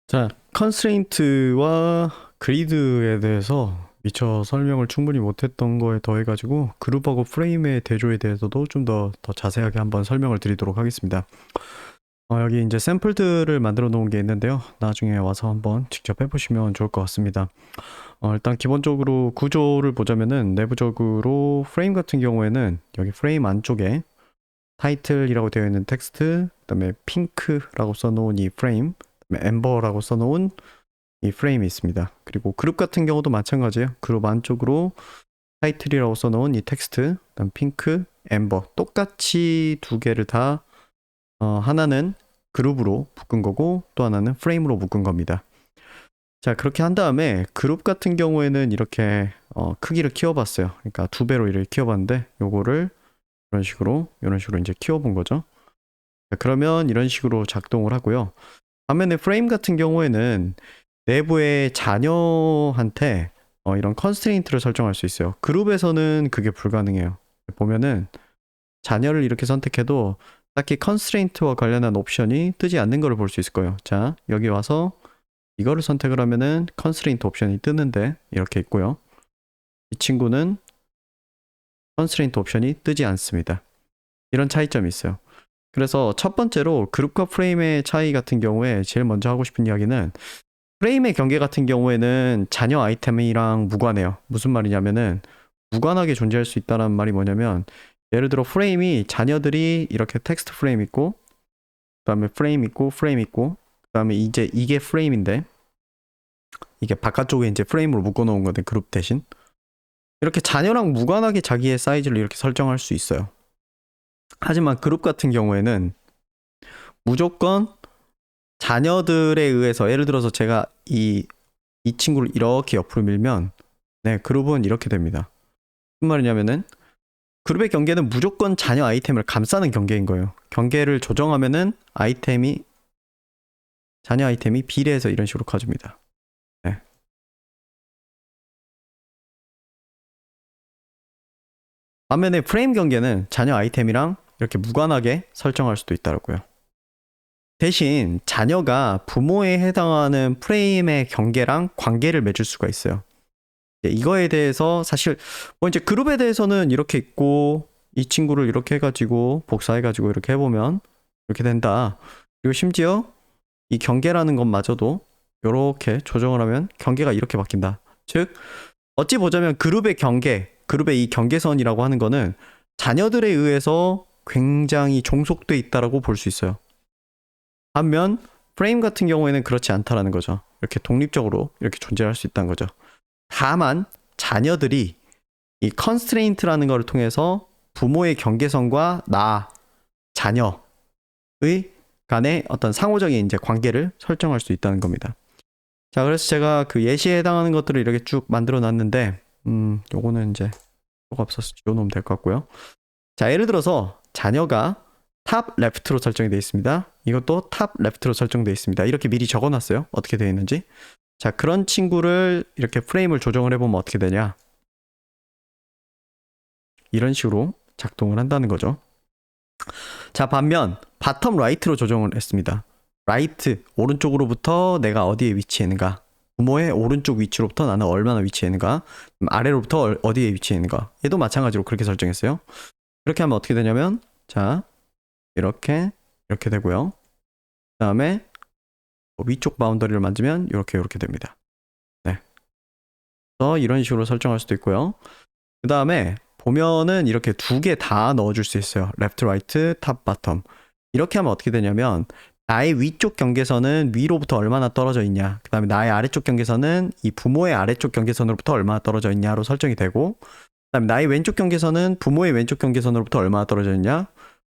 자, 컨스트레인트와 그리드에 대해서 미처 설명을 충분히 못했던 거에 더해가지고 그룹하고 프레임의 대조에 대해서도 좀 더 자세하게 한번 설명을 드리도록 하겠습니다. 여기 이제 샘플들을 만들어 놓은 게 있는데요. 나중에 와서 한번 직접 해보시면 좋을 것 같습니다. 일단 기본적으로 구조를 보자면은 내부적으로 프레임 같은 경우에는 여기 프레임 안쪽에 타이틀이라고 되어 있는 텍스트, 그다음에 핑크라고 써놓은 이 프레임, 그다음에 엠버라고 써놓은 이 프레임이 있습니다. 그리고 그룹 같은 경우도 마찬가지예요. 그룹 안쪽으로 타이틀이라고 써놓은 이 텍스트, 그다음 핑크, 엠버 똑같이 두 개를 다 하나는 그룹으로 묶은 거고 또 하나는 프레임으로 묶은 겁니다. 자, 그렇게 한 다음에 그룹 같은 경우에는 이렇게 크기를 키워봤어요. 그러니까 두 배로 이렇게 키워봤는데 요거를 이런 식으로 이제 키워본 거죠. 자, 그러면 이런 식으로 작동을 하고요. 반면에 프레임 같은 경우에는 내부의 자녀한테 이런 컨스트레인트를 설정할 수 있어요. 그룹에서는 그게 불가능해요. 보면은 자녀를 이렇게 선택해도 딱히 컨스트레인트와 관련한 옵션이 뜨지 않는 걸 볼 수 있을 거예요. 자, 여기 와서 이거를 선택을 하면은 컨스트레인트 옵션이 뜨는데 이렇게 있고요. 이 친구는 컨스트레인트 옵션이 뜨지 않습니다. 이런 차이점이 있어요. 그래서 첫 번째로 그룹과 프레임의 차이 같은 경우에 제일 먼저 하고 싶은 이야기는 프레임의 경계 같은 경우에는 자녀 아이템이랑 무관해요. 무슨 말이냐면은 무관하게 존재할 수 있다는 말이 뭐냐면 예를 들어 프레임이 자녀들이 이렇게 텍스트 프레임 있고 그다음에 프레임 있고 프레임 있고 그다음에 이제 이게 프레임인데 이게 바깥쪽에 이제 프레임으로 묶어 놓은 건데 그룹 대신 이렇게 자녀랑 무관하게 자기의 사이즈를 이렇게 설정할 수 있어요. 하지만 그룹 같은 경우에는 무조건 자녀들에 의해서 예를 들어서 제가 이 친구를 이렇게 옆으로 밀면 네, 그룹은 이렇게 됩니다. 무슨 말이냐면은 그룹의 경계는 무조건 자녀 아이템을 감싸는 경계인 거예요. 경계를 조정하면은 자녀 아이템이 비례해서 이런 식으로 커집니다. 네. 반면에 프레임 경계는 자녀 아이템이랑 이렇게 무관하게 설정할 수도 있다고요. 대신 자녀가 부모에 해당하는 프레임의 경계랑 관계를 맺을 수가 있어요. 이거에 대해서 사실 뭐 이제 그룹에 대해서는 이렇게 있고 이 친구를 이렇게 해가지고 복사해가지고 이렇게 해보면 이렇게 된다. 그리고 심지어 이 경계라는 것마저도 이렇게 조정을 하면 경계가 이렇게 바뀐다. 즉 어찌 보자면 그룹의 경계, 그룹의 이 경계선이라고 하는 거는 자녀들에 의해서 굉장히 종속돼 있다라고 볼 수 있어요. 반면 프레임 같은 경우에는 그렇지 않다라는 거죠. 이렇게 독립적으로 이렇게 존재할 수 있다는 거죠. 다만 자녀들이 이 컨스트레인트라는 것을 통해서 부모의 경계선과 자녀의 간의 어떤 상호적인 이제 관계를 설정할 수 있다는 겁니다. 자, 그래서 제가 그 예시에 해당하는 것들을 이렇게 쭉 만들어 놨는데, 요거는 이제 필요가 없어서 지워놓으면 될 것 같고요. 자, 예를 들어서 자녀가 탑 레프트로 설정이 되어 있습니다. 이것도 탑 레프트로 설정되어 있습니다. 이렇게 미리 적어놨어요. 어떻게 되어 있는지. 자, 그런 친구를 이렇게 프레임을 조정을 해보면 어떻게 되냐. 이런 식으로 작동을 한다는 거죠. 자, 반면 바텀 라이트로 조정을 했습니다. 라이트, 오른쪽으로부터 내가 어디에 위치해 있는가. 부모의 오른쪽 위치로부터 나는 얼마나 위치해 있는가. 아래로부터 어디에 위치해 있는가. 얘도 마찬가지로 그렇게 설정했어요. 그렇게 하면 어떻게 되냐면 자, 이렇게 되고요. 그 다음에 위쪽 바운더리를 만지면 이렇게 됩니다. 네. 그래서 이런 식으로 설정할 수도 있고요. 그 다음에 보면은 이렇게 두 개 다 넣어줄 수 있어요. 레프트, 라이트, 탑, 바텀. 이렇게 하면 어떻게 되냐면 나의 위쪽 경계선은 위로부터 얼마나 떨어져 있냐. 그 다음에 나의 아래쪽 경계선은 이 부모의 아래쪽 경계선으로부터 얼마나 떨어져 있냐로 설정이 되고 그 다음에 나의 왼쪽 경계선은 부모의 왼쪽 경계선으로부터 얼마나 떨어져 있냐.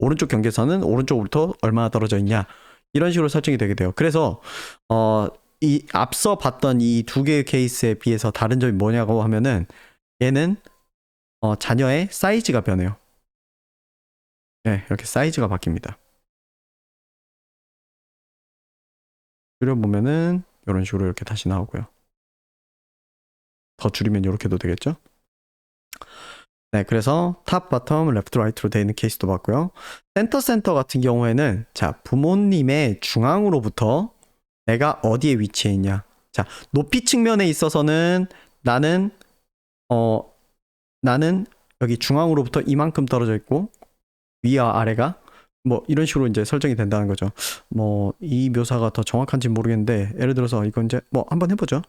오른쪽 경계선은 오른쪽으로부터 얼마나 떨어져 있냐. 이런 식으로 설정이 되게 돼요. 그래서 이 앞서 봤던 이 두 개의 케이스에 비해서 다른 점이 뭐냐고 하면은 얘는 자녀의 사이즈가 변해요. 네, 이렇게 사이즈가 바뀝니다. 줄여보면은 이런 식으로 이렇게 다시 나오고요. 더 줄이면 이렇게도 되겠죠? 네, 그래서 탑, 바텀, 레프트, 라이트로 되어 있는 케이스도 봤고요. 센터 같은 경우에는 자, 부모님의 중앙으로부터 내가 어디에 위치해 있냐. 자, 높이 측면에 있어서는 나는 나는 여기 중앙으로부터 이만큼 떨어져 있고 위와 아래가 뭐 이런 식으로 이제 설정이 된다는 거죠. 뭐 이 묘사가 더 정확한지 모르겠는데 예를 들어서 이건 이제 뭐 한번 해보죠.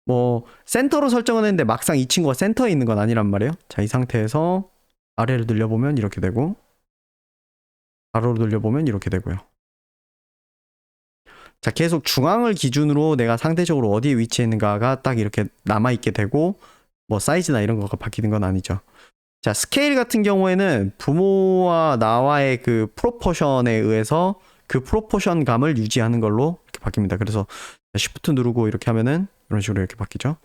뭐 센터로 설정은 했는데 막상 이 친구가 센터에 있는 건 아니란 말이에요. 자, 이 상태에서 아래를 늘려보면 이렇게 되고 가로로 늘려보면 이렇게 되고요. 자, 계속 중앙을 기준으로 내가 상대적으로 어디에 위치해 있는가가 딱 이렇게 남아있게 되고 뭐 사이즈나 이런 거가 바뀌는 건 아니죠. 자, 스케일 같은 경우에는 부모와 나와의 그 프로포션에 의해서 그 프로포션 감을 유지하는 걸로 이렇게 바뀝니다. 그래서 Shift 누르고 이렇게 하면은 이런 식으로 이렇게 바뀌죠.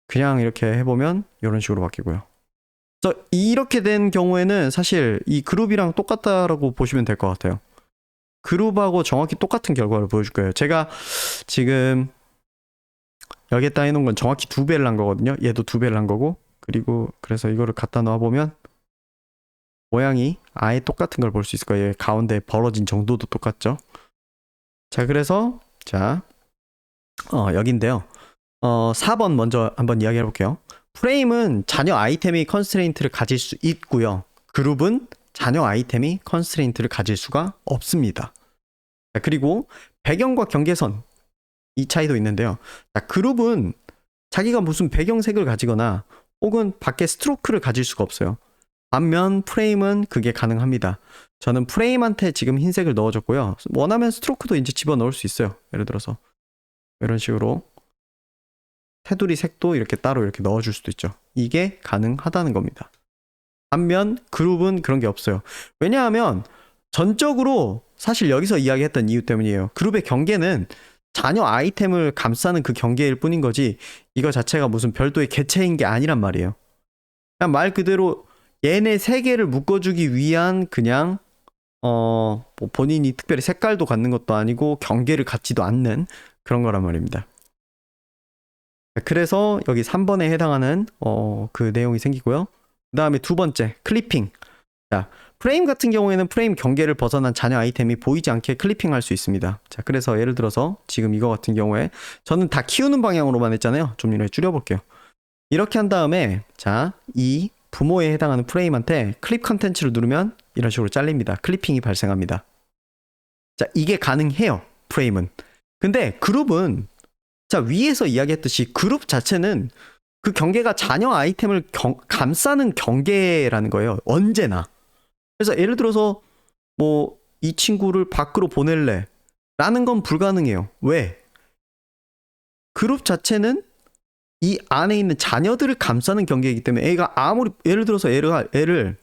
그냥 이렇게 해보면 이런 식으로 바뀌고요. 그래서 이렇게 된 경우에는 사실 이 그룹이랑 똑같다라고 보시면 될 것 같아요. 그룹하고 정확히 똑같은 결과를 보여줄 거예요. 제가 지금 여기에다 해놓은 건 정확히 2배를 한 거거든요. 얘도 2배를 한 거고, 그리고 그래서 이거를 갖다 놔보면 모양이 아예 똑같은 걸 볼 수 있을 거예요. 가운데 벌어진 정도도 똑같죠. 자, 그래서 자 여긴데요. 4번 먼저 한번 이야기해 볼게요. 프레임은 자녀 아이템이 컨스트레인트를 가질 수 있고요. 그룹은 자녀 아이템이 컨스트레인트를 가질 수가 없습니다. 자, 그리고 배경과 경계선 이 차이도 있는데요. 자, 그룹은 자기가 무슨 배경색을 가지거나 혹은 밖에 스트로크를 가질 수가 없어요. 반면 프레임은 그게 가능합니다. 저는 프레임한테 지금 흰색을 넣어줬고요. 원하면 스트로크도 이제 집어넣을 수 있어요. 예를 들어서 이런 식으로 테두리 색도 이렇게 따로 이렇게 넣어줄 수도 있죠. 이게 가능하다는 겁니다. 반면 그룹은 그런 게 없어요. 왜냐하면 전적으로 사실 여기서 이야기했던 이유 때문이에요. 그룹의 경계는 자녀 아이템을 감싸는 그 경계일 뿐인 거지 이거 자체가 무슨 별도의 개체인 게 아니란 말이에요. 그냥 말 그대로 얘네 세 개를 묶어주기 위한 그냥 뭐 본인이 특별히 색깔도 갖는 것도 아니고 경계를 갖지도 않는 그런 거란 말입니다. 그래서 여기 3번에 해당하는 그 내용이 생기고요. 그 다음에 두 번째 클리핑. 자, 프레임 같은 경우에는 프레임 경계를 벗어난 자녀 아이템이 보이지 않게 클리핑할 수 있습니다. 자, 그래서 예를 들어서 지금 이거 같은 경우에 저는 다 키우는 방향으로만 했잖아요. 좀 이렇게 줄여볼게요. 이렇게 한 다음에 자, 이 부모에 해당하는 프레임한테 클립 컨텐츠를 누르면 이런 식으로 잘립니다. 클리핑이 발생합니다. 자, 이게 가능해요. 프레임은. 근데 그룹은 자, 위에서 이야기했듯이 그룹 자체는 그 경계가 자녀 아이템을 감싸는 경계라는 거예요. 언제나. 그래서 예를 들어서 뭐 이 친구를 밖으로 보낼래 라는 건 불가능해요. 왜? 그룹 자체는 이 안에 있는 자녀들을 감싸는 경계이기 때문에 애가 아무리 예를 들어서 애를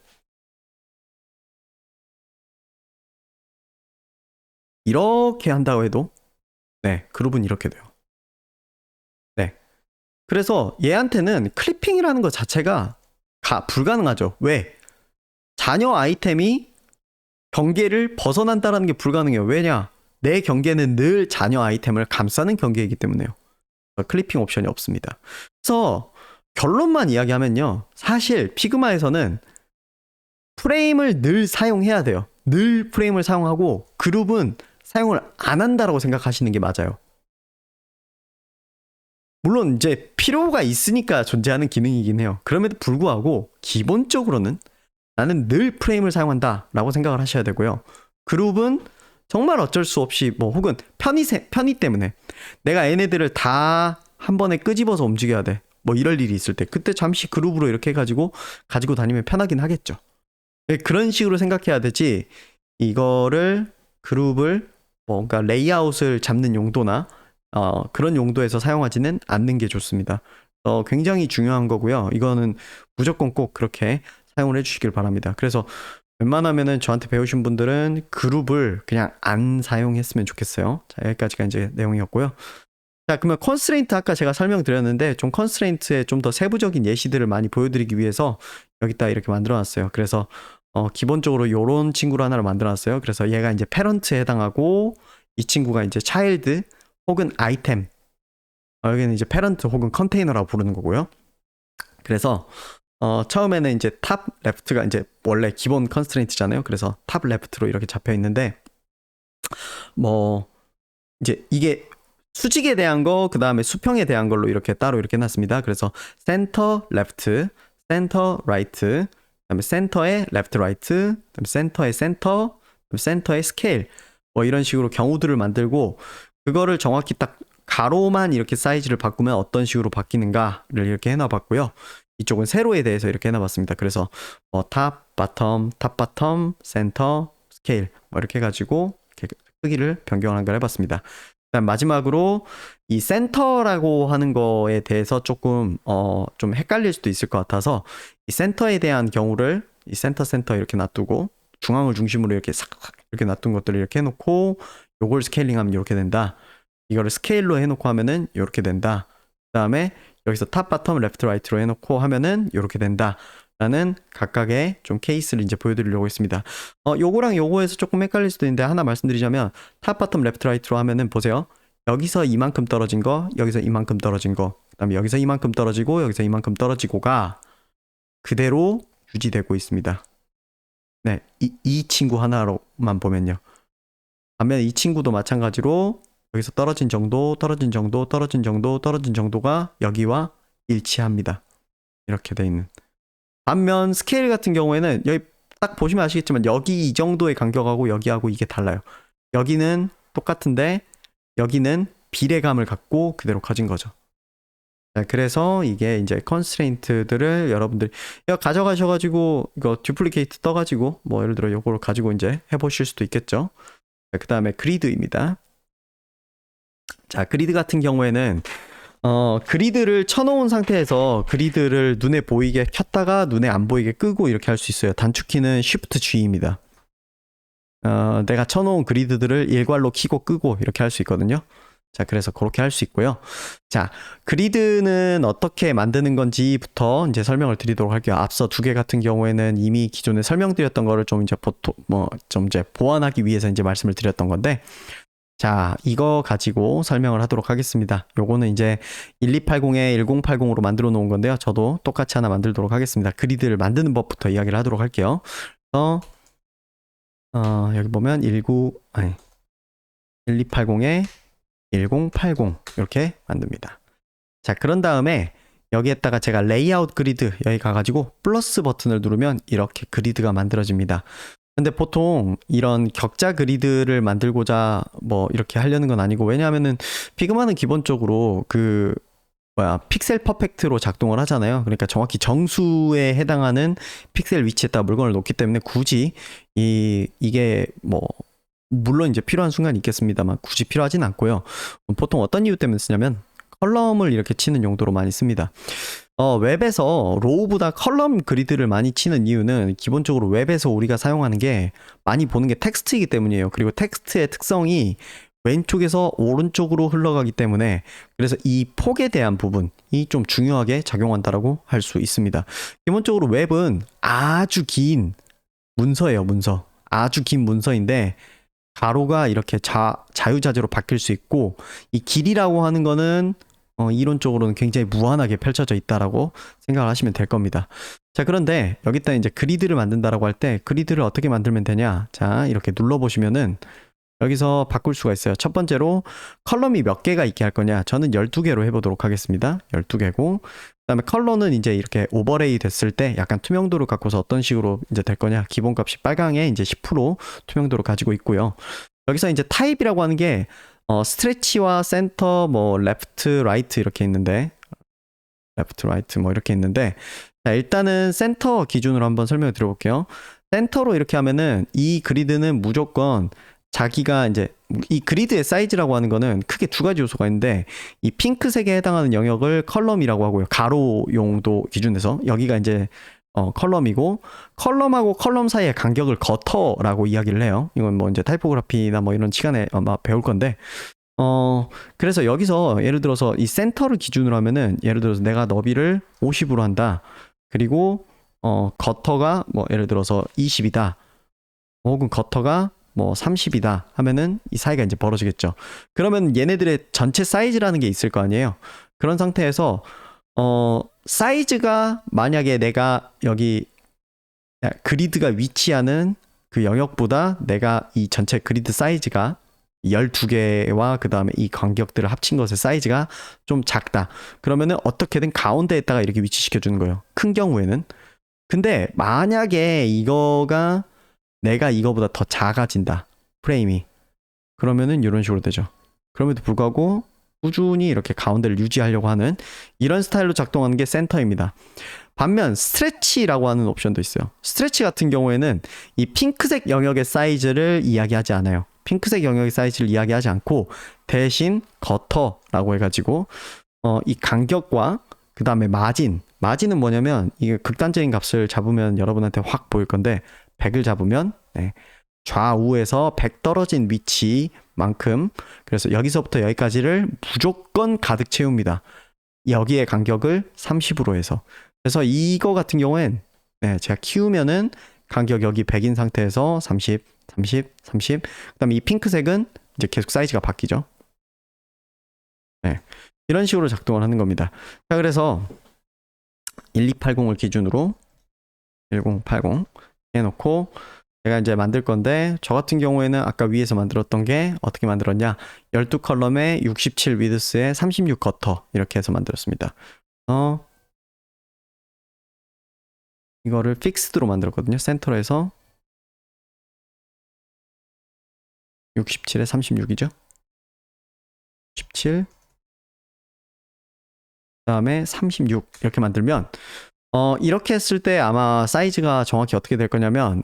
이렇게 한다고 해도 네, 그룹은 이렇게 돼요. 네. 그래서 얘한테는 클리핑이라는 것 자체가 불가능하죠. 왜? 자녀 아이템이 경계를 벗어난다는 게 불가능해요. 왜냐? 내 경계는 늘 자녀 아이템을 감싸는 경계이기 때문에요. 클리핑 옵션이 없습니다. 그래서 결론만 이야기하면요. 사실 피그마에서는 프레임을 늘 사용해야 돼요. 늘 프레임을 사용하고 그룹은 사용을 안 한다라고 생각하시는 게 맞아요. 물론 이제 필요가 있으니까 존재하는 기능이긴 해요. 그럼에도 불구하고 기본적으로는 나는 늘 프레임을 사용한다 라고 생각을 하셔야 되고요. 그룹은 정말 어쩔 수 없이 뭐 혹은 편의 때문에 내가 얘네들을 다 한 번에 끄집어서 움직여야 돼. 뭐 이럴 일이 있을 때 그때 잠시 그룹으로 이렇게 해가지고 가지고 다니면 편하긴 하겠죠. 그런 식으로 생각해야 되지 이거를 그룹을 뭔가 레이아웃을 잡는 용도나 그런 용도에서 사용하지는 않는 게 좋습니다. 굉장히 중요한 거고요. 이거는 무조건 꼭 그렇게 사용을 해주시길 바랍니다. 그래서 웬만하면은 저한테 배우신 분들은 그룹을 그냥 안 사용했으면 좋겠어요. 자, 여기까지가 이제 내용이었고요. 자, 그러면 컨스트레인트 아까 제가 설명드렸는데 좀 컨스트레인트의 좀 더 세부적인 예시들을 많이 보여드리기 위해서 여기다 이렇게 만들어놨어요. 그래서 기본적으로 이런 친구를 하나를 만들어놨어요. 그래서 얘가 이제 패런트에 해당하고 이 친구가 이제 차일드 혹은 아이템 여기는 이제 패런트 혹은 컨테이너라고 부르는 거고요. 그래서 처음에는 이제 탑 레프트가 이제 원래 기본 컨스트레인트잖아요. 그래서 탑 레프트로 이렇게 잡혀 있는데 뭐 이제 이게 수직에 대한 거, 그 다음에 수평에 대한 걸로 이렇게 따로 이렇게 해놨습니다. 그래서 센터 레프트, 센터 라이트, 그다음에 센터의 레프트 라이트, 그다음에 센터의 센터, 그다음에 센터의 스케일, 뭐 이런 식으로 경우들을 만들고 그거를 정확히 딱 가로만 이렇게 사이즈를 바꾸면 어떤 식으로 바뀌는가를 이렇게 해놔봤고요. 이쪽은 세로에 대해서 이렇게 해놔봤습니다. 그래서 탑, 바텀, 센터, 스케일 뭐 이렇게 해가지고 이렇게 크기를 변경하는 걸 해봤습니다. 그다음 마지막으로 이 센터라고 하는 거에 대해서 조금 좀 헷갈릴 수도 있을 것 같아서 이 센터에 대한 경우를 이 센터 이렇게 놔두고 중앙을 중심으로 이렇게 싹 이렇게 놔둔 것들을 이렇게 해놓고 요걸 스케일링하면 이렇게 된다. 이거를 스케일로 해놓고 하면은 이렇게 된다. 그다음에 여기서 탑, 바텀, 레프트, 라이트로 해놓고 하면은 이렇게 된다. 라는 각각의 좀 케이스를 이제 보여드리려고 했습니다. 요거랑 요거에서 조금 헷갈릴 수도 있는데 하나 말씀드리자면 탑, 바텀, 레프트, 라이트로 하면은 보세요. 여기서 이만큼 떨어진 거, 여기서 이만큼 떨어진 거, 그다음에 여기서 이만큼 떨어지고 여기서 이만큼 떨어지고가 그대로 유지되고 있습니다. 네, 이 친구 하나로만 보면요. 반면에 이 친구도 마찬가지로 여기서 떨어진 정도가 여기와 일치합니다. 이렇게 돼 있는. 반면 스케일 같은 경우에는 여기 딱 보시면 아시겠지만 여기 이 정도의 간격하고 여기하고 이게 달라요. 여기는 똑같은데 여기는 비례감을 갖고 그대로 커진 거죠. 자, 그래서 이게 이제 컨스트레인트들을 여러분들이 이거 가져가셔가지고 이거 듀플리케이트 떠가지고 뭐 예를 들어 이거를 가지고 이제 해보실 수도 있겠죠. 그 다음에 그리드입니다. 자, 그리드 같은 경우에는 그리드를 쳐놓은 상태에서 그리드를 눈에 보이게 켰다가 눈에 안 보이게 끄고 이렇게 할 수 있어요. 단축키는 Shift G입니다. 내가 쳐놓은 그리드들을 일괄로 켜고 끄고 이렇게 할 수 있거든요. 자, 그래서 그렇게 할 수 있고요. 자, 그리드는 어떻게 만드는 건지부터 이제 설명을 드리도록 할게요. 앞서 두 개 같은 경우에는 이미 기존에 설명드렸던 거를 좀 이제 좀 이제 보완하기 위해서 이제 말씀을 드렸던 건데, 자, 이거 가지고 설명을 하도록 하겠습니다. 요거는 이제 1280에 1080으로 만들어 놓은 건데요. 저도 똑같이 하나 만들도록 하겠습니다. 그리드를 만드는 법부터 이야기를 하도록 할게요. 그래서 여기 보면 1280에 1080 이렇게 만듭니다. 자, 그런 다음에 여기에다가 제가 레이아웃 그리드 여기 가가지고 플러스 버튼을 누르면 이렇게 그리드가 만들어집니다. 근데 보통 이런 격자 그리드를 만들고자 뭐 이렇게 하려는 건 아니고, 왜냐하면은 피그마는 기본적으로 픽셀 퍼펙트로 작동을 하잖아요. 그러니까 정확히 정수에 해당하는 픽셀 위치에다가 물건을 놓기 때문에 굳이 이게 뭐 물론 이제 필요한 순간이 있겠습니다만 굳이 필요하진 않고요. 보통 어떤 이유 때문에 쓰냐면 컬럼을 이렇게 치는 용도로 많이 씁니다. 웹에서 로우보다 컬럼 그리드를 많이 치는 이유는 기본적으로 웹에서 우리가 사용하는 게 많이 보는 게 텍스트이기 때문이에요. 그리고 텍스트의 특성이 왼쪽에서 오른쪽으로 흘러가기 때문에 그래서 이 폭에 대한 부분이 좀 중요하게 작용한다라고 할 수 있습니다. 기본적으로 웹은 아주 긴 문서예요. 문서. 아주 긴 문서인데 가로가 이렇게 자유자재로 바뀔 수 있고, 이 길이라고 하는 거는 이론적으로는 굉장히 무한하게 펼쳐져 있다라고 생각을 하시면 될 겁니다. 자, 그런데 여기다 이제 그리드를 만든다라고 할 때 그리드를 어떻게 만들면 되냐? 자, 이렇게 눌러보시면은 여기서 바꿀 수가 있어요. 첫 번째로 컬럼이 몇 개가 있게 할 거냐? 저는 12개로 해보도록 하겠습니다. 12개고, 그 다음에 컬러는 이제 이렇게 오버레이 됐을 때 약간 투명도를 갖고서 어떤 식으로 이제 될 거냐? 기본값이 빨강에 이제 10% 투명도를 가지고 있고요. 여기서 이제 타입이라고 하는 게 스트레치와 센터, 뭐 레프트, 라이트 이렇게 있는데, 레프트, 라이트 뭐 이렇게 있는데, 자, 일단은 센터 기준으로 한번 설명을 드려볼게요. 센터로 이렇게 하면은 이 그리드는 무조건 자기가 이제 이 그리드의 사이즈라고 하는 거는 크게 두 가지 요소가 있는데, 이 핑크색에 해당하는 영역을 컬럼이라고 하고요. 가로 용도 기준에서 여기가 이제 컬럼이고, 컬럼하고 컬럼 사이의 간격을 거터라고 이야기를 해요. 이건 뭐 이제 타이포그래피나 뭐 이런 시간에 아마 배울 건데, 그래서 여기서 예를 들어서 이 센터를 기준으로 하면은 예를 들어서 내가 너비를 50으로 한다. 그리고 거터가 뭐 예를 들어서 20이다. 혹은 거터가 뭐 30이다 하면은 이 사이가 이제 벌어지겠죠. 그러면 얘네들의 전체 사이즈라는 게 있을 거 아니에요. 그런 상태에서 사이즈가 만약에 내가 여기 그리드가 위치하는 그 영역보다 내가 이 전체 그리드 사이즈가 12개와 그 다음에 이 간격들을 합친 것의 사이즈가 좀 작다. 그러면은 어떻게든 가운데에다가 이렇게 위치시켜 주는 거예요. 큰 경우에는. 근데 만약에 이거가 내가 이거보다 더 작아진다. 프레임이. 그러면은 이런 식으로 되죠. 그럼에도 불구하고 꾸준히 이렇게 가운데를 유지하려고 하는 이런 스타일로 작동하는 게 센터입니다. 반면 스트레치라고 하는 옵션도 있어요. 스트레치 같은 경우에는 이 핑크색 영역의 사이즈를 이야기하지 않아요. 핑크색 영역의 사이즈를 이야기하지 않고 대신 거터라고 해가지고 이 간격과 그 다음에 마진은 뭐냐면 이게 극단적인 값을 잡으면 여러분한테 확 보일 건데 100을 잡으면 좌우에서 100 떨어진 위치만큼, 그래서 여기서부터 여기까지를 무조건 가득 채웁니다. 여기에 간격을 30으로 해서. 그래서 이거 같은 경우엔 제가 키우면은 간격 여기 100인 상태에서 30, 30, 30. 그다음에 이 핑크색은 이제 계속 사이즈가 바뀌죠. 이런 식으로 작동을 하는 겁니다. 자, 그래서 1280을 기준으로 1080 해놓고 제가 이제 만들 건데, 저 같은 경우에는 아까 위에서 만들었던 게 어떻게 만들었냐, 12컬럼에 67 위드스에 36 거터 이렇게 해서 만들었습니다. 이거를 픽스드로 만들었거든요. 센터로 해서 67에 36이죠. 17 그다음에 36 이렇게 만들면 이렇게 했을 때 아마 사이즈가 정확히 어떻게 될 거냐면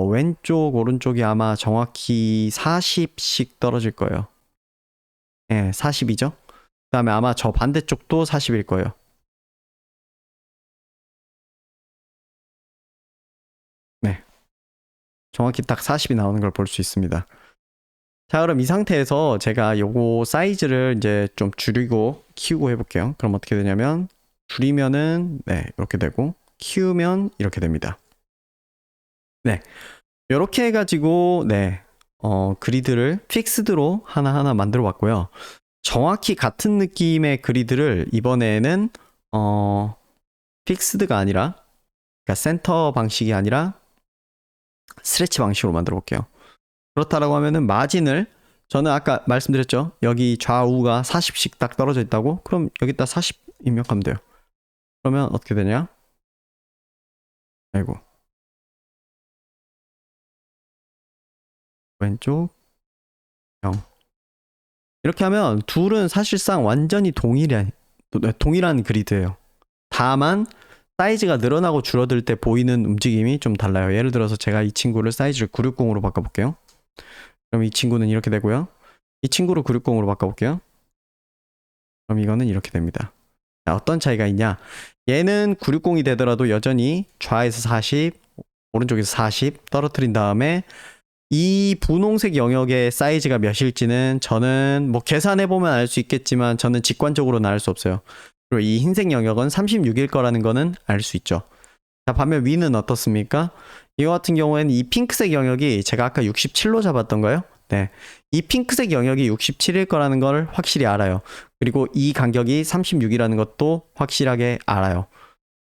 왼쪽 오른쪽이 아마 정확히 40씩 떨어질 거예요. 40이죠. 그다음에 아마 저 반대쪽도 40일 거예요. 정확히 딱 40이 나오는 걸 볼 수 있습니다. 자, 그럼 이 상태에서 제가 요거 사이즈를 이제 좀 줄이고 키우고 해볼게요. 그럼 어떻게 되냐면, 줄이면은 이렇게 되고, 키우면 이렇게 됩니다. 이렇게 해가지고 그리드를 픽스드로 하나하나 만들어 봤고요. 정확히 같은 느낌의 그리드를 이번에는 픽스드가 아니라, 그러니까 센터 방식이 아니라 스트레치 방식으로 만들어 볼게요. 그렇다라고 하면은 마진을, 저는 아까 말씀드렸죠. 여기 좌우가 40씩 딱 떨어져 있다고. 그럼 여기다 40 입력하면 돼요. 그러면 어떻게 되냐? 아이고. 왼쪽 0. 이렇게 하면 둘은 사실상 완전히 동일한 그리드예요. 다만 사이즈가 늘어나고 줄어들 때 보이는 움직임이 좀 달라요. 예를 들어서 제가 이 친구를 사이즈를 960으로 바꿔볼게요. 그럼 이 친구는 이렇게 되고요. 이 친구를 960으로 바꿔볼게요. 그럼 이거는 이렇게 됩니다. 자, 어떤 차이가 있냐? 얘는 960이 되더라도 여전히 좌에서 40, 오른쪽에서 40 떨어뜨린 다음에 이 분홍색 영역의 사이즈가 몇일지는 저는 뭐 계산해보면 알 수 있겠지만 저는 직관적으로는 알 수 없어요. 그리고 이 흰색 영역은 36일 거라는 거는 알 수 있죠. 자, 반면 위는 어떻습니까? 이거 같은 경우에는 이 핑크색 영역이 제가 아까 67로 잡았던 거요. 이 핑크색 영역이 67일 거라는 걸 확실히 알아요. 그리고 이 간격이 36이라는 것도 확실하게 알아요.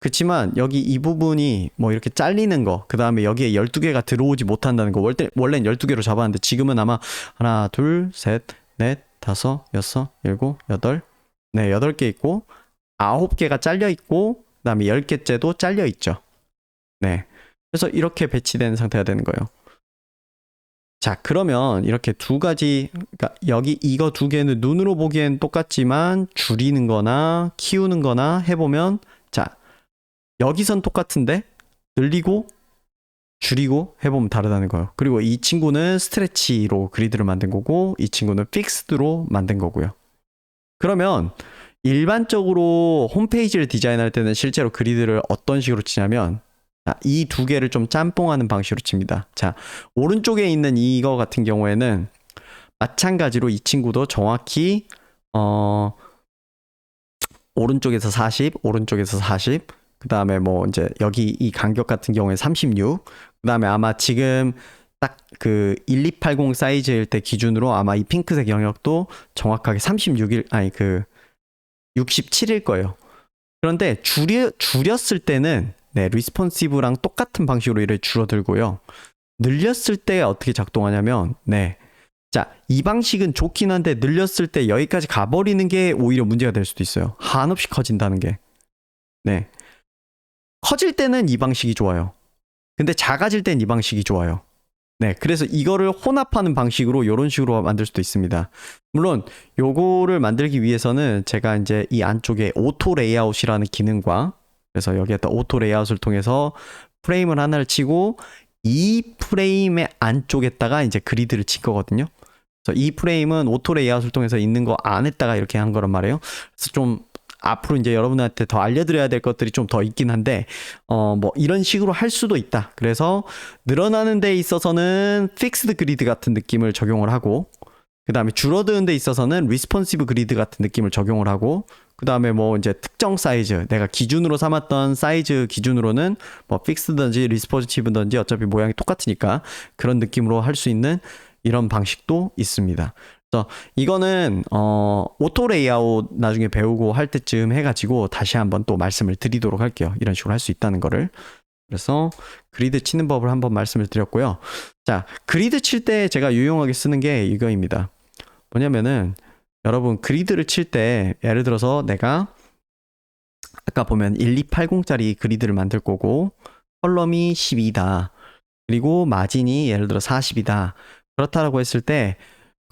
그렇지만 여기 이 부분이 뭐 이렇게 잘리는 거, 그 다음에 여기에 12개가 들어오지 못한다는 거, 원래는 12개로 잡았는데 지금은 아마 하나, 둘, 셋, 넷, 다섯, 여섯, 일곱, 여덟, 8개 있고 9개가 잘려 있고 그 다음에 10개째도 잘려 있죠. 그래서 이렇게 배치된 상태가 되는 거예요. 자, 그러면 이렇게 두 가지, 그러니까 여기 이거 두 개는 눈으로 보기엔 똑같지만 줄이는 거나 키우는 거나 해보면, 자, 여기선 똑같은데 늘리고 줄이고 해보면 다르다는 거예요. 그리고 이 친구는 스트레치로 그리드를 만든 거고 이 친구는 픽스드로 만든 거고요. 그러면 일반적으로 홈페이지를 디자인할 때는 실제로 그리드를 어떤 식으로 치냐면, 이 두 개를 좀 짬뽕하는 방식으로 칩니다. 자, 오른쪽에 있는 이거 같은 경우에는 마찬가지로 이 친구도 정확히 오른쪽에서 40, 오른쪽에서 40, 그 다음에 뭐 이제 여기 이 간격 같은 경우에 36, 그 다음에 아마 지금 딱 그 1280 사이즈일 때 기준으로 아마 이 핑크색 영역도 정확하게 67일 거예요. 그런데 줄였을 때는 리스폰시브랑 똑같은 방식으로 이를 줄어들고요. 늘렸을 때 어떻게 작동하냐면 자, 이 방식은 좋긴 한데 늘렸을 때 여기까지 가버리는 게 오히려 문제가 될 수도 있어요. 한없이 커진다는 게. 네. 커질 때는 이 방식이 좋아요. 근데 작아질 땐 이 방식이 좋아요. 네, 그래서 이거를 혼합하는 방식으로 이런 식으로 만들 수도 있습니다. 물론 요거를 만들기 위해서는 제가 이제 이 안쪽에 오토 레이아웃이라는 기능과 그래서 여기에다 오토 레이아웃을 통해서 프레임을 하나를 치고 이 프레임의 안쪽에다가 이제 그리드를 친 거거든요. 그래서 이 프레임은 오토 레이아웃을 통해서 있는 거 안에다가 이렇게 한 거란 말이에요. 그래서 좀 앞으로 이제 여러분한테 더 알려드려야 될 것들이 좀 더 있긴 한데, 뭐 이런 식으로 할 수도 있다. 그래서 늘어나는 데 있어서는 픽스드 그리드 같은 느낌을 적용을 하고, 그 다음에 줄어드는 데 있어서는 리스폰시브 그리드 같은 느낌을 적용을 하고, 그 다음에 뭐 이제 특정 사이즈, 내가 기준으로 삼았던 사이즈 기준으로는 뭐 픽스든지 리스폰시브든지 어차피 모양이 똑같으니까 그런 느낌으로 할 수 있는 이런 방식도 있습니다. 그래서 이거는 오토 레이아웃 나중에 배우고 할 때쯤 해가지고 다시 한번 또 말씀을 드리도록 할게요. 이런 식으로 할 수 있다는 거를. 그래서 그리드 치는 법을 한번 말씀을 드렸고요. 자, 그리드 칠 때 제가 유용하게 쓰는 게 이거입니다. 뭐냐면은 여러분 그리드를 칠 때 예를 들어서 내가 아까 보면 1280짜리 그리드를 만들 거고 컬럼이 12다. 그리고 마진이 예를 들어 40이다. 그렇다라고 했을 때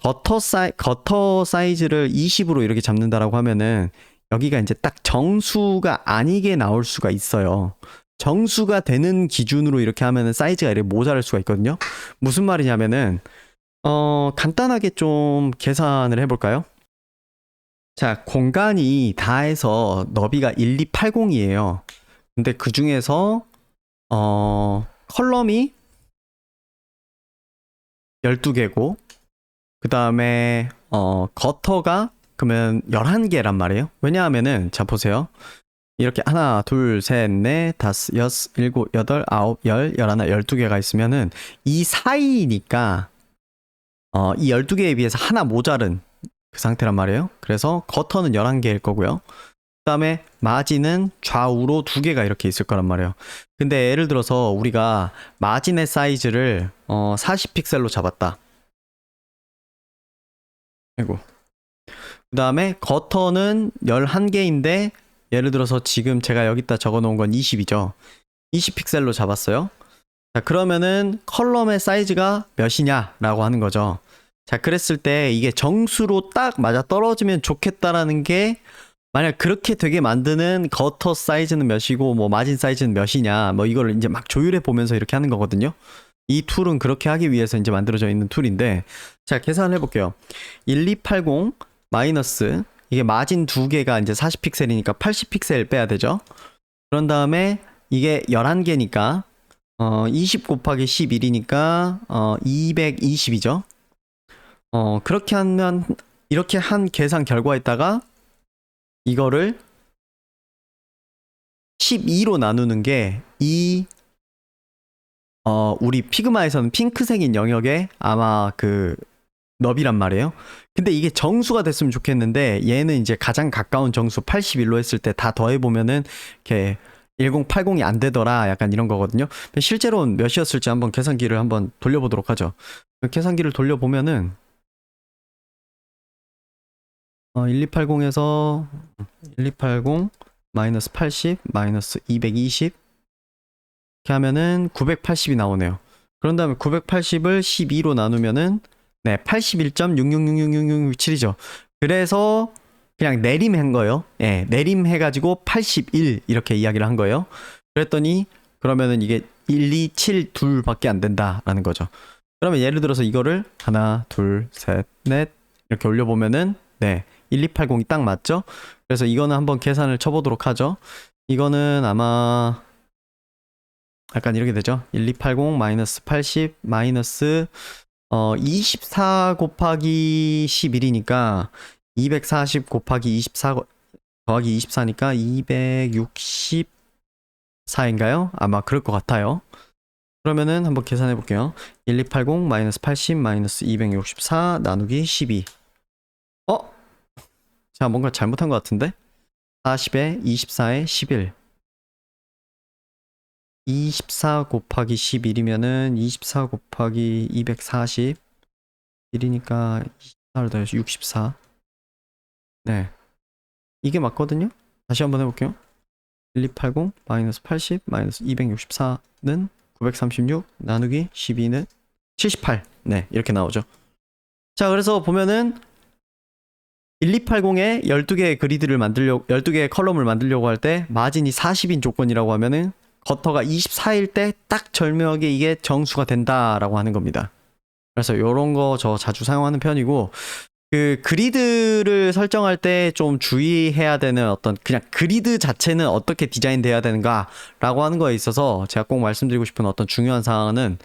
거터 사이즈를 20으로 이렇게 잡는다라고 하면은 여기가 이제 딱 정수가 아니게 나올 수가 있어요. 정수가 되는 기준으로 이렇게 하면은 사이즈가 이렇게 모자랄 수가 있거든요. 무슨 말이냐면은 간단하게 좀 계산을 해볼까요? 자, 공간이 다 해서 너비가 1280이에요. 근데 그 중에서 컬럼이 12개고 그 다음에 거터가 그러면 11개란 말이에요. 왜냐하면은 자 보세요. 이렇게 하나, 둘, 셋, 넷, 다섯, 여섯, 일곱, 여덟, 아홉, 열, 열하나, 12개가 있으면은 이 사이니까 이 12개에 비해서 하나 모자른 그 상태란 말이에요. 그래서 거터는 11개일 거고요. 그 다음에 마진은 좌우로 2개가 이렇게 있을 거란 말이에요. 근데 예를 들어서 우리가 마진의 사이즈를 40픽셀로 잡았다. 아이고. 그 다음에 거터는 11개인데 예를 들어서 지금 제가 여기다 적어 놓은 건 20이죠. 20픽셀로 잡았어요. 자, 그러면은 컬럼의 사이즈가 몇이냐 라고 하는 거죠. 자, 그랬을 때 이게 정수로 딱 맞아 떨어지면 좋겠다라는 게 만약 그렇게 되게 만드는 거터 사이즈는 몇이고 뭐 마진 사이즈는 몇이냐 뭐 이걸 이제 막 조율해 보면서 이렇게 하는 거거든요. 이 툴은 그렇게 하기 위해서 이제 만들어져 있는 툴인데 자, 계산을 해볼게요. 1280 마이너스 이게 마진 2개가 이제 40픽셀이니까 80픽셀 빼야 되죠. 그런 다음에 이게 11개니까 20 곱하기 11이니까 220이죠. 그렇게 하면 이렇게 한 계산 결과에다가 이거를 12로 나누는 게 우리 피그마에서는 핑크색인 영역에 아마 그 너비란 말이에요. 근데 이게 정수가 됐으면 좋겠는데 얘는 이제 가장 가까운 정수 81로 했을 때 다 더해보면은 이렇게 1080이 안 되더라 약간 이런 거거든요. 실제로는 몇이었을지 한번 계산기를 한번 돌려보도록 하죠. 계산기를 돌려보면은 1280에서 1280 마이너스 80 마이너스 220 이렇게 하면은 980이 나오네요. 그런 다음에 980을 12로 나누면은 네, 81.66666667이죠. 그래서 그냥 내림한 거예요. 예, 내림해가지고 81 이렇게 이야기를 한 거예요. 그랬더니 그러면은 이게 1, 2, 7, 2밖에 안 된다라는 거죠. 그러면 예를 들어서 이거를 하나, 둘, 셋, 넷 이렇게 올려보면은 네, 1280이 딱 맞죠? 그래서 이거는 한번 계산을 쳐보도록 하죠. 이거는 아마 약간 이렇게 되죠. 1280 마이너스 80 마이너스 24 곱하기 11이니까 240 곱하기 24 더하기 24니까 264인가요? 아마 그럴 것 같아요. 그러면은 한번 계산해 볼게요. 1280 마이너스 80 마이너스 264 나누기 12. 자, 뭔가 잘못한 것 같은데? 40에 24에 11. 24 곱하기 11이면은 24 곱하기 240 1이니까 24를 더해서 64. 네. 이게 맞거든요? 다시 한번 해볼게요. 1280 마이너스 80 마이너스 264는 936 나누기 12는 78. 네, 이렇게 나오죠. 자, 그래서 보면은 1280에 12개의 그리드를 만들려고 12개의 컬럼을 만들려고 할 때 마진이 40인 조건이라고 하면은 거터가 24일 때 딱 절묘하게 이게 정수가 된다라고 하는 겁니다. 그래서 요런 거 저 자주 사용하는 편이고, 그 그리드를 설정할 때 좀 주의해야 되는 어떤 그냥 그리드 자체는 어떻게 디자인돼야 되는가라고 하는 거에 있어서 제가 꼭 말씀드리고 싶은 어떤 중요한 사항은,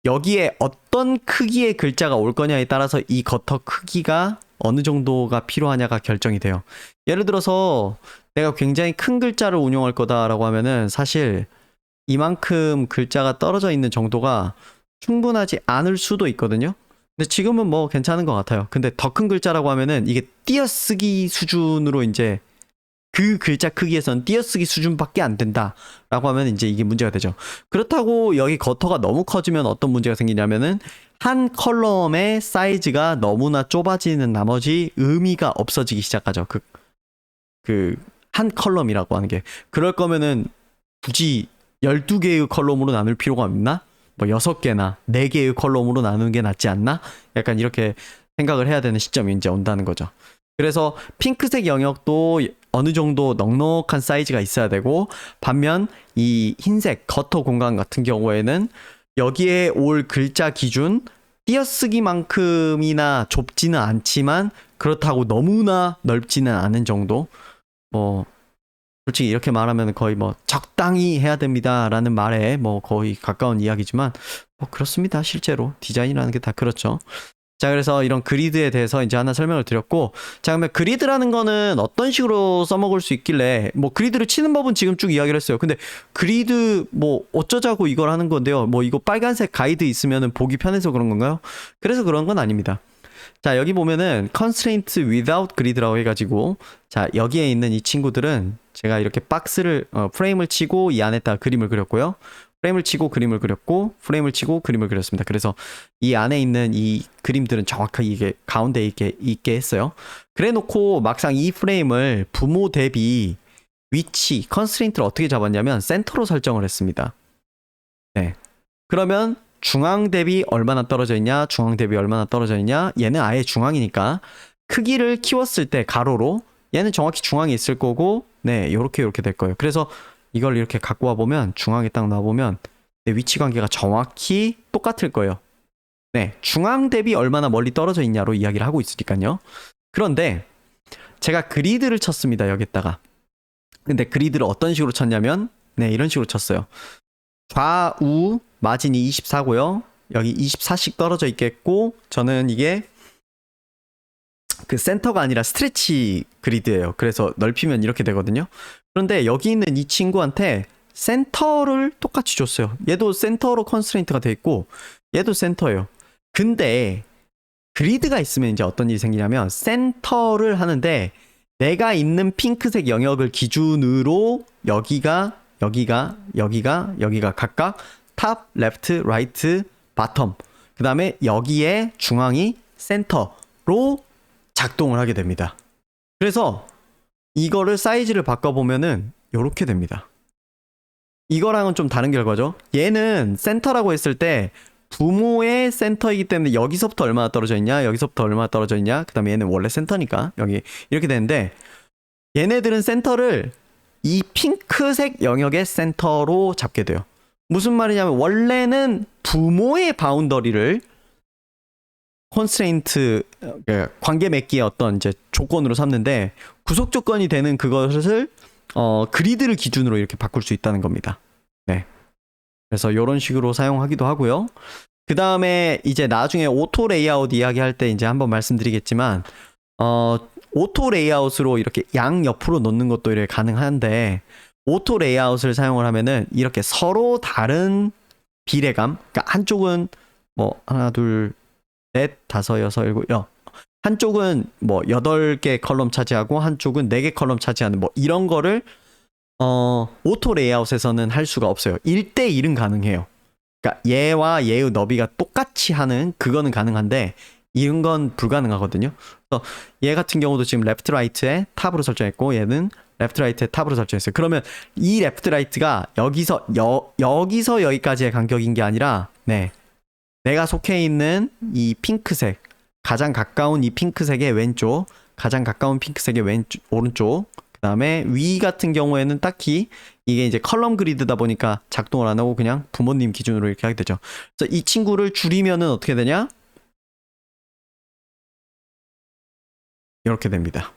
여기에 어떤 크기의 글자가 올 거냐에 따라서 이 거터 크기가 어느 정도가 필요하냐가 결정이 돼요. 예를 들어서 내가 굉장히 큰 글자를 운용할 거다라고 하면은 사실 이만큼 글자가 떨어져 있는 정도가 충분하지 않을 수도 있거든요. 근데 지금은 뭐 괜찮은 것 같아요. 근데 더 큰 글자라고 하면은 이게 띄어쓰기 수준으로 이제 그 글자 크기에선 띄어쓰기 수준밖에 안 된다라고 하면 이제 이게 문제가 되죠. 그렇다고 여기 거터가 너무 커지면 어떤 문제가 생기냐면은 한 컬럼의 사이즈가 너무나 좁아지는 나머지 의미가 없어지기 시작하죠. 한 컬럼이라고 하는 게. 그럴 거면은 굳이 12개의 컬럼으로 나눌 필요가 없나? 뭐 6개나 4개의 컬럼으로 나누는 게 낫지 않나? 약간 이렇게 생각을 해야 되는 시점이 이제 온다는 거죠. 그래서 핑크색 영역도 어느 정도 넉넉한 사이즈가 있어야 되고, 반면 이 흰색 거터 공간 같은 경우에는 여기에 올 글자 기준 띄어쓰기만큼이나 좁지는 않지만 그렇다고 너무나 넓지는 않은 정도. 뭐 솔직히 이렇게 말하면 거의 뭐 적당히 해야 됩니다라는 말에 뭐 거의 가까운 이야기지만 뭐 그렇습니다. 실제로 디자인이라는 게 다 그렇죠. 자, 그래서 이런 그리드에 대해서 이제 하나 설명을 드렸고, 자, 그러면 그리드라는 거는 어떤 식으로 써먹을 수 있길래, 뭐 그리드를 치는 법은 지금 쭉 이야기를 했어요. 근데 그리드 뭐 어쩌자고 이걸 하는 건데요. 뭐 이거 빨간색 가이드 있으면은 보기 편해서 그런 건가요? 그래서 그런 건 아닙니다. 자, 여기 보면은 constraint without grid라고 해가지고, 자, 여기에 있는 이 친구들은 제가 이렇게 박스를 프레임을 치고 이 안에다가 그림을 그렸고요. 프레임을 치고 그림을 그렸고, 프레임을 치고 그림을 그렸습니다. 그래서 이 안에 있는 이 그림들은 정확하게 이게 가운데 있게 했어요. 그래 놓고 막상 이 프레임을 부모 대비 위치, 컨스트레인트를 어떻게 잡았냐면 센터로 설정을 했습니다. 네. 그러면 중앙 대비 얼마나 떨어져 있냐, 중앙 대비 얼마나 떨어져 있냐, 얘는 아예 중앙이니까 크기를 키웠을 때 가로로 얘는 정확히 중앙에 있을 거고, 네, 요렇게 될 거예요. 그래서 이걸 이렇게 갖고 와 보면 중앙에 딱 놔 보면 내 위치 관계가 정확히 똑같을 거예요. 네, 중앙 대비 얼마나 멀리 떨어져 있냐로 이야기를 하고 있으니까요. 그런데 제가 그리드를 쳤습니다. 여기다가. 근데 그리드를 어떤 식으로 쳤냐면, 네, 이런 식으로 쳤어요. 좌우 마진이 24고요. 여기 24씩 떨어져 있겠고, 저는 이게 그 센터가 아니라 스트레치 그리드예요. 그래서 넓히면 이렇게 되거든요. 그런데 여기 있는 이 친구한테 센터를 똑같이 줬어요. 얘도 센터로 컨스트레인트가 돼 있고 얘도 센터예요. 근데 그리드가 있으면 이제 어떤 일이 생기냐면, 센터를 하는데 내가 있는 핑크색 영역을 기준으로 여기가 각각 탑, 레프트, 라이트, 바텀, 그 다음에 여기에 중앙이 센터로 작동을 하게 됩니다. 그래서 이거를 사이즈를 바꿔보면은 이렇게 됩니다. 이거랑은 좀 다른 결과죠. 얘는 센터라고 했을 때 부모의 센터이기 때문에 여기서부터 얼마나 떨어져 있냐, 여기서부터 얼마나 떨어져 있냐, 그 다음에 얘는 원래 센터니까 여기 이렇게 되는데, 얘네들은 센터를 이 핑크색 영역의 센터로 잡게 돼요. 무슨 말이냐면 원래는 부모의 바운더리를 컨스트레인트, 관계 맺기의 어떤 이제 조건으로 삼는데, 구속 조건이 되는 그것을 그리드를 기준으로 이렇게 바꿀 수 있다는 겁니다. 네. 그래서 이런 식으로 사용하기도 하고요. 그 다음에 이제 나중에 오토 레이아웃 이야기할 때 이제 한번 말씀드리겠지만, 오토 레이아웃으로 이렇게 양 옆으로 놓는 것도 이렇게 가능한데, 오토 레이아웃을 사용을 하면은 이렇게 서로 다른 비례감, 그러니까 한쪽은 뭐 하나, 둘, 넷, 다섯, 여섯, 일곱, 한쪽은 뭐 8개 컬럼 차지하고 한쪽은 4개 컬럼 차지하는 뭐 이런 거를 오토 레이아웃에서는 할 수가 없어요. 1대1은 가능해요. 그러니까 얘와 얘의 너비가 똑같이 하는 그거는 가능한데, 이런 건 불가능하거든요. 그래서 얘 같은 경우도 지금 레프트 라이트에 탑으로 설정했고 얘는 레프트 라이트에 탑으로 설정했어요. 그러면 이 레프트 라이트가 여기서 여기까지의 간격인 게 아니라 네. 내가 속해 있는 이 핑크색, 가장 가까운 이 핑크색의 왼쪽, 가장 가까운 핑크색의 오른쪽, 그 다음에 위 같은 경우에는 딱히 이게 이제 컬럼 그리드다 보니까 작동을 안 하고 그냥 부모님 기준으로 이렇게 하게 되죠. 그래서 이 친구를 줄이면은 어떻게 되냐? 이렇게 됩니다.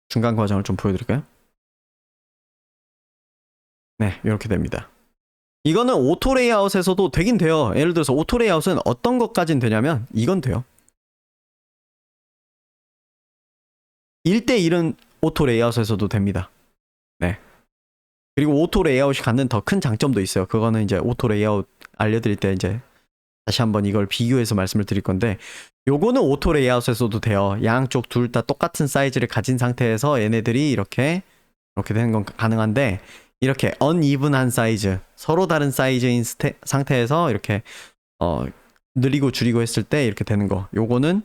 중간 과정을 좀 보여드릴까요? 네, 이렇게 됩니다. 이거는 오토 레이아웃에서도 되긴 돼요. 예를 들어서 오토 레이아웃은 어떤 것까진 되냐면 이건 돼요. 1대1은 오토 레이아웃에서도 됩니다. 네. 그리고 오토 레이아웃이 갖는 더 큰 장점도 있어요. 그거는 이제 오토 레이아웃 알려드릴 때 이제 다시 한번 이걸 비교해서 말씀을 드릴 건데, 요거는 오토 레이아웃에서도 돼요. 양쪽 둘 다 똑같은 사이즈를 가진 상태에서 얘네들이 이렇게 되는 건 가능한데, 이렇게 언이븐한 사이즈, 서로 다른 사이즈인 상태에서 이렇게 느리고 줄이고 했을 때 이렇게 되는 거, 요거는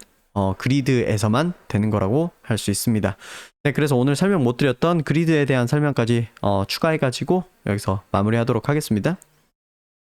그리드에서만 되는 거라고 할 수 있습니다. 네, 그래서 오늘 설명 못 드렸던 그리드에 대한 설명까지 추가해가지고 여기서 마무리하도록 하겠습니다.